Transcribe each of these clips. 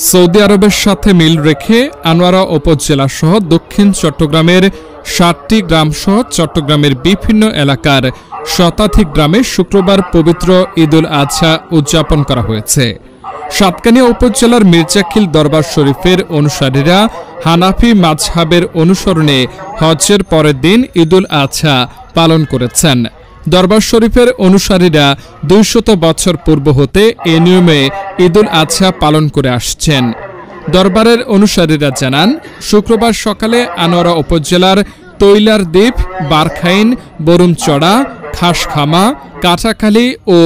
Saudi আরবের সাথে মিল রেখে আনোয়ারা উপজেলা সহ দক্ষিণ চট্টগ্রামের ৭টি গ্রামসহ চট্টগ্রামের বিভিন্ন এলাকার শতাধিক গ্রামে শুক্রবার পবিত্র ঈদুল আজহা উদযাপন করা হয়েছে। সাতকানিয়া উপজেলার মির্জাখিল দরবার শরীফের অনুসারীরা হানাফি মাযহাবের অনুসরণে হজ্জের পরের দিন ঈদুল আজহা পালন করেছেন। দরবার শরীফের অনুসারীরা ২০০ বছর পূর্ব হতে এ নিয়মে ঈদুল আজহা পালন করে আসছেন। দরবারের অনুসারীরা জানান, শুক্রবার সকালে আনোয়ারা উপজেলার তৈলার দ্বীপ, বারখাইন, বরুমচড়া, খাসখামা, কাটাখালী ও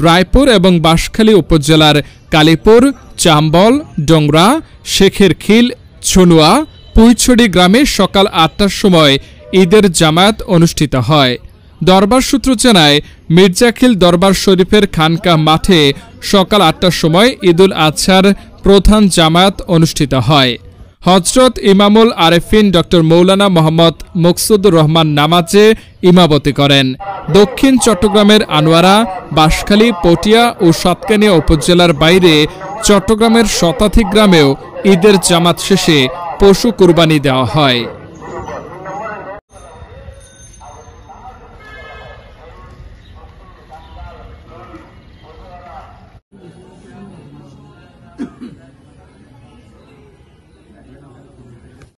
রায়পুর এবং বাঁশখালী উপজেলার কালীপুর, চাম্বল, ডোংরা, শেখেরখিল, ছনুয়া, পুইছড়ি গ্রামে সকাল ৮টার সময় ঈদের জামায়াত অনুষ্ঠিত হয়। দরবার সূত্র জানায়, মির্জাখিল দরবার শরীফের খানকা মাঠে সকাল ৮টার সময় ঈদুল আজহার প্রধান জামায়াত অনুষ্ঠিত হয়। হজরত ইমামুল আরেফিন ড মৌলানা মোহাম্মদ মকসুদুর রহমান নামাজে ইমামতি করেন। দক্ষিণ চট্টগ্রামের আনোয়ারা, বাঁশখালী, পটিয়া ও সাতকানিয়া উপজেলার বাইরে চট্টগ্রামের শতাধিক গ্রামেও ঈদের জামাত শেষে পশু কুরবানি দেওয়া হয়।